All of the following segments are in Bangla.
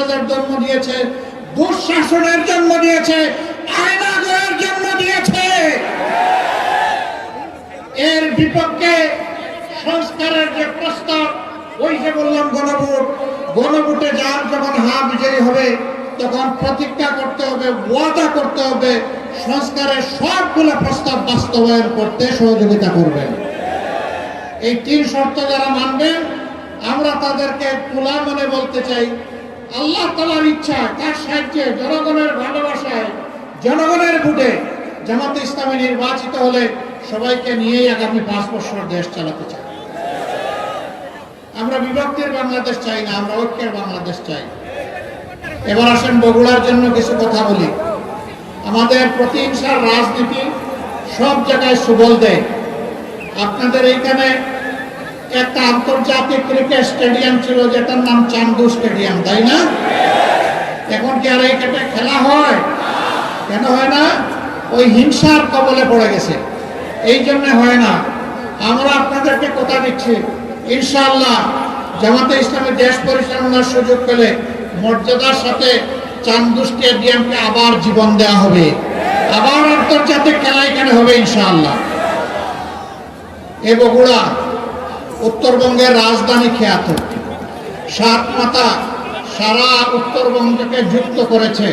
সন্ত্রাসবাদের জন্ম দিয়েছে, দুঃশাসনের জন্ম দিয়েছে, আয়নাগরের জন্ম দিয়েছে। এর বিপক্ষে সংস্কারের যে প্রস্তাব, ওই যে বললাম গণভোট, গণভোটে যার যখন বিজয়ী হবে তখন প্রতিজ্ঞা করতে হবে, ওয়াদা করতে হবে সংস্কারের সবগুলো প্রস্তাব বাস্তবায়ন করতে সহযোগিতা করবেন। এই 3 শর্ত যারা মানবেন আমরা তাদেরকে খোলা মনে বলতে চাই, আল্লাহ তাআলার ইচ্ছা, তার সাহায্যে, জনগণের ভালোবাসায়, জনগণের ভোটে জামাতে ইসলামী নির্বাচিত হলে সবাইকে নিয়েই আগামী 5 বছর দেশ চালাতে চাই। আমরা বিভক্তির বাংলাদেশ চাই না, আমরা ঐক্যের বাংলাদেশ চাই। এবার আসেন বগুড়ার জন্য কিছু কথা বলি। আমাদের প্রতিহিংসার রাজনীতি সব জায়গায় সুবল দেয়। আপনাদের এইখানে একটা আন্তর্জাতিক ক্রিকেট স্টেডিয়াম ছিল যেটার নাম চান্দু স্টেডিয়াম, তাই না? এখন কি আর এই খেলা হয়? কেন হয় না? ওই হিংসার কবলে পড়ে গেছে, এই জন্য হয় না। আমরা আপনাদেরকে কথা দিচ্ছি, ইনশাআল্লাহ জামাতে ইসলামী দেশ পরিচালনার সুযোগ পেলে মর্যাদার সাথে চান্দু স্টেডিয়ামকে আবার জীবন দেওয়া হবে, আবার আন্তর্জাতিক খেলা এখানে হবে ইনশাআল্লাহ। এ বগুড়া উত্তরবঙ্গের রাজধানী খ্যাত, 7 মাথা সারা উত্তরবঙ্গকে যুক্ত করেছে।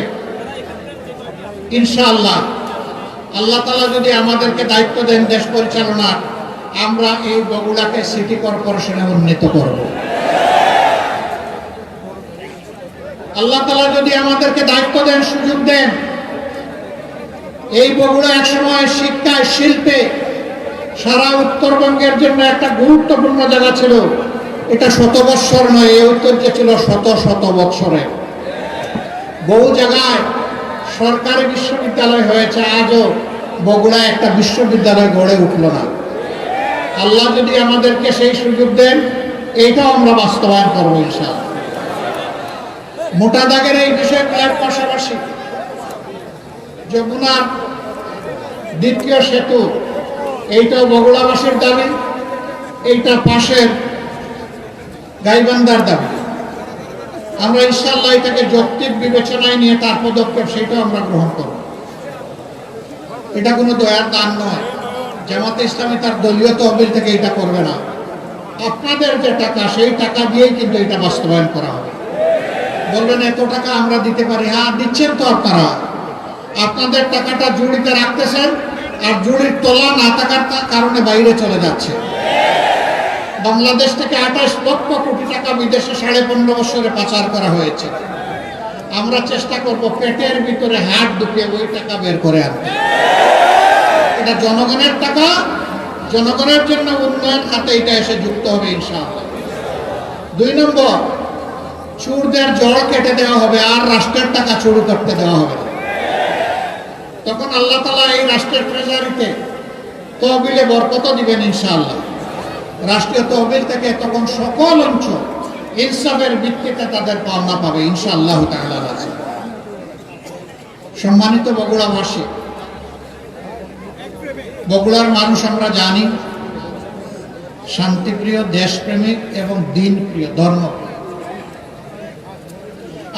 ইনশাআল্লাহ আল্লাহ তাআলা যদি আমাদেরকে দায়িত্ব দেন দেশ পরিচালনার, আমরা এই বগুড়াকে সিটি কর্পোরেশনে উন্নীত করব। আল্লাহ তাআলা যদি আমাদেরকে দায়িত্ব দেন, সুযোগ দেন, এই বগুড়া একসময় শিক্ষায়, শিল্পে সারা উত্তরবঙ্গের জন্য একটা গুরুত্বপূর্ণ জায়গা ছিল। এটা 100 বৎসর নয়, এই ঐতিহ্য ছিল শত শত বৎসরে। বহু জায়গায় সরকারি বিশ্ববিদ্যালয় হয়েছে, আজও বগুড়ায় একটা বিশ্ববিদ্যালয় গড়ে উঠল না। আল্লাহ যদি আমাদেরকে সেই সুযোগ দেন, এইটাও আমরা বাস্তবায়ন করবো ইনশাআল্লাহ। মোটা দাগের এই বিষয়গুলোর পাশাপাশি যমুনার 2য় সেতু, এইটাও বগুড়াবাসীর দাবি, এইটা পাশের গাইবান্ধার দাবি। আমরা ইনশাআল্লাহ এটাকে যৌক্তিক বিবেচনায় নিয়ে তার পদক্ষেপ সেটাও আমরা গ্রহণ করব। এটা কোনো দয়ার দান নয়, জামাতে ইসলামী তার দলীয় তহবিল থেকে এটা করবে না। আপনাদের যে টাকা, সেই টাকা দিয়েই কিন্তু এটা বাস্তবায়ন করা হবে। বলবেন এত টাকা আমরা দিতে পারি, হ্যাঁ দিচ্ছেন তো আপনারা। আপনাদের টাকাটা জুড়িতে রাখতেছেন, আর জুড়ির তোলা না থাকার কারণে বাইরে চলে যাচ্ছে। বাংলাদেশ থেকে 28 লক্ষ কোটি টাকা বিদেশে 15.5 বছরে পাচার করা হয়েছে। আমরা চেষ্টা করব পেটের ভিতরে হাত ঢুকিয়ে ওই টাকা বের করে আনতে। এটা জনগণের টাকা, জনগণের জন্য উন্নয়ন খাতে এটা এসে যুক্ত হবে ইনশাআল্লাহ। 2 নম্বর, চোরদের জড় কেটে দেওয়া হবে, আর রাষ্ট্রের টাকা চুরি করতে দেওয়া হবে না। তখন আল্লাহ তাআলা এই রাষ্ট্রের ট্রেজারিতে তহবিলে বরকত দিবেন ইনশাআল্লাহ। রাষ্ট্রীয় তহবিল থেকে তখন সকল অঞ্চল ইনসাফের ভিত্তিতে তাদের পাওনা পাবে ইনশাআল্লাহ তাআলা। সম্মানিত বগুড়াবাসী, বগুড়ার মানুষ আমরা জানি শান্তিপ্রিয়, দেশপ্রেমিক এবং দিনপ্রিয়, ধর্মপ্রিয়।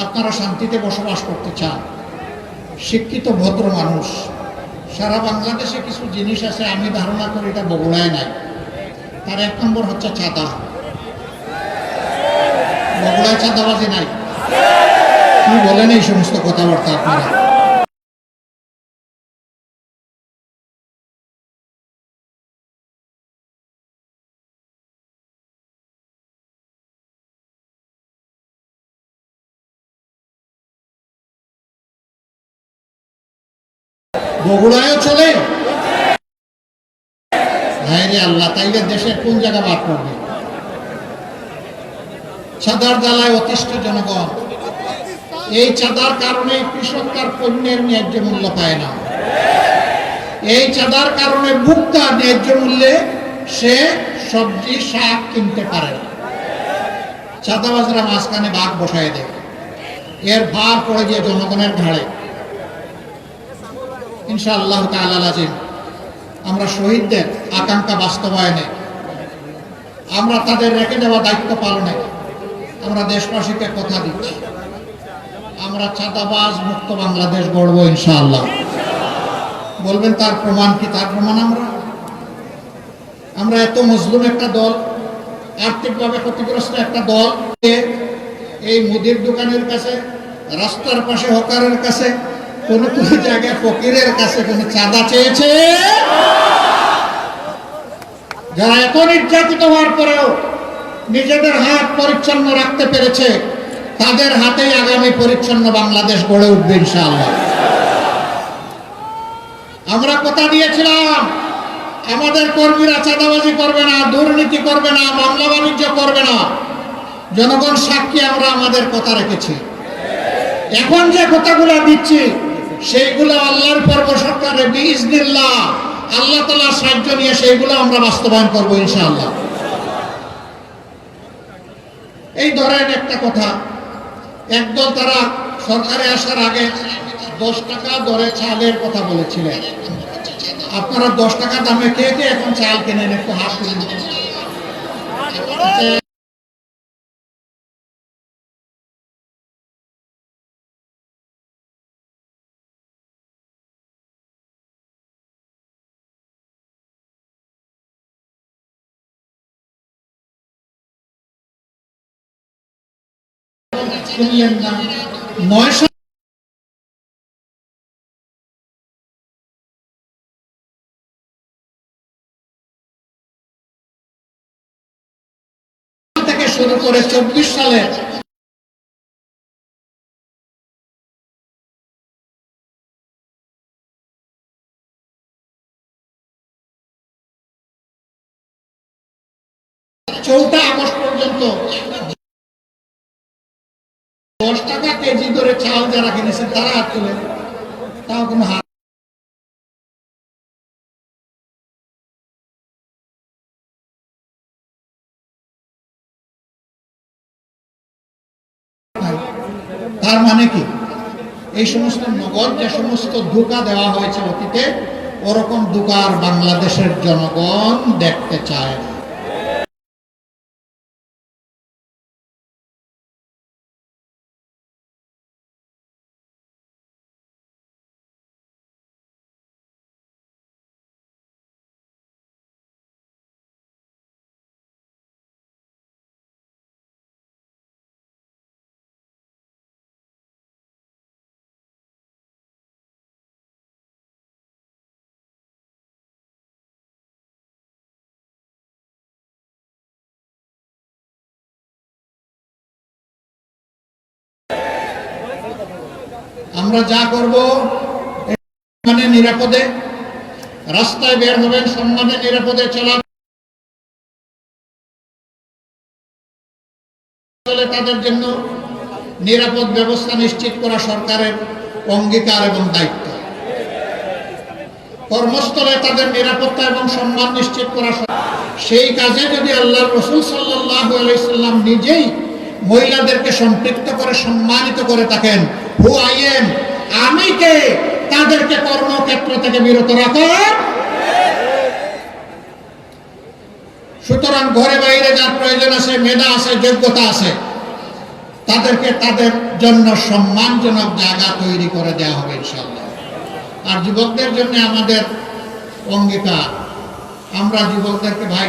আপনারা শান্তিতে বসবাস করতে চান, শিক্ষিত ভদ্র মানুষ। সারা বাংলাদেশে কিছু জিনিস আছে, আমি ধারণা করি এটা বগুড়ায় নাই। তার 1 নম্বর হচ্ছে চাঁদা। বগুড়ায় চাঁদাবাজি নাই। কি বলেন এই সমস্ত কথাবার্তা আপনারা? বগুড়ায়ও চলে? হায়রে আল্লাহ, তাইলে দেশের কোন জায়গা বাদ পড়বে? চাঁদার জ্বালায় অতিষ্ঠ জনগণ। এই চাঁদার কারণে কৃষক তার পণ্যের ন্যায্য মূল্য পায় না। এই চাঁদার কারণে ভোক্তা ন্যায্য মূল্যে সে সবজি শাক কিনতে পারে না। চাঁদাবাজরা মাঝখানে ভাগ বসায় দেয়, এর ভার পড়ে গিয়ে জনগণের ঘাড়ে। ইনশাআল্লাহ তাআলা লাজিম আমরা শহীদদের আকাঙ্ক্ষা বাস্তবায়নে, আমরা তাদের রেখে দেওয়া দায়িত্ব পালনে আমরা দেশবাসীকে কথা দিচ্ছি, আমরা চাঁদাবাজ মুক্ত বাংলাদেশ গড়ব ইনশাআল্লাহ। বলবেন তার প্রমাণ কি? তার প্রমাণ আমরা এত মজলুম একটা দল, আর্থিকভাবে ক্ষতিগ্রস্ত একটা দল, এই মুদির দোকানের কাছে, রাস্তার পাশে হকারের কাছে, কোন কোন জায়গায় ফকিরের কাছে কোন চাঁদা চেয়েছে? যারা এত নির্যাতিত হওয়ার পরেও নিজেদের হাত পরিচ্ছন্ন রাখতে পেরেছে, তাদের হাতেই আগামী পরিচ্ছন্ন বাংলাদেশ গড়ে উঠবে ইনশাআল্লাহ। আমরা কথা দিয়েছিলাম আমাদের কর্মীরা চাঁদাবাজি করবে না, দুর্নীতি করবে না, মামলা বাণিজ্য করবে না। জনগণ সাক্ষী, আমরা আমাদের কথা রেখেছি। এখন যে কথাগুলো দিচ্ছি সেইগুলো আল্লাহর পর্ব সরকারে বিইজনিল্লাহ আল্লাহ তাআলার সাহায্য নিয়ে সেইগুলো আমরা বাস্তবায়ন করব ইনশাআল্লাহ। এই ধরেন একটা কথা, একদল তারা সরকারে আসার আগে 10 টাকা দরে চালের কথা বলেছিলেন। আপনারা 10 টাকা দামে কে কে এখন চাল কেনেন? একটু হাত তুলুন। শুনলেন না? 900 থেকে শুরু করে 24 সালে চৌঠা আগস্ট পর্যন্ত 10 টাকা কেজি ধরে চাল যারা কিনেছেন তারা হাত তোলেন, তাও কোনো হাত। তার মানে কি? এই সমস্ত নগদ যে সমস্ত ধোঁকা দেওয়া হয়েছে অতীতে, ওরকম ধোঁকা আর বাংলাদেশের জনগণ দেখতে চায় না। আমরা যা করব মানে নিরাপদে, রাস্তায় বের হবেন সম্মানে, নিরাপদে চলা তাদের জন্য নিরাপদ ব্যবস্থা নিশ্চিত করা সরকারের অঙ্গীকার এবং দায়িত্ব। কর্মস্থলে তাদের নিরাপত্তা এবং সম্মান নিশ্চিত করা, সেই কাজে যদি আল্লাহর রাসূল সাল্লাল্লাহু আলাইহি সাল্লাম নিজেই মহিলাদেরকে সম্পৃক্ত করে সম্মানিত করে থাকেন, হু আই এম, আমি কে তাদেরকে কর্মক্ষেত্র থেকে বিরত রাখার? সুতরাং ঘরে বাইরে যার প্রয়োজন আছে, মেধা আছে, যোগ্যতা আছে, তাদেরকে তাদের জন্য সম্মানজনক জায়গা তৈরি করে দেওয়া হবে ইনশাআল্লাহ। আর যুবকদের জন্য আমাদের অঙ্গীকার, আমরা যুবকদেরকে ভাই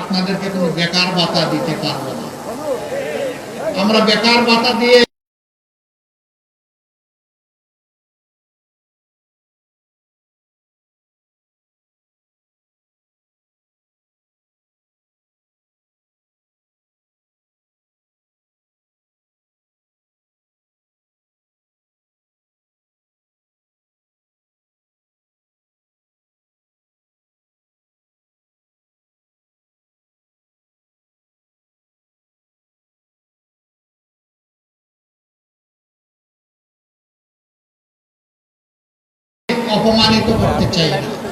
আপনাদেরকে কোনো বেকার ভাতা দিতে পারবো না। আমরা বেকার ভাতা দিয়ে অপমানিত করতে চাই না।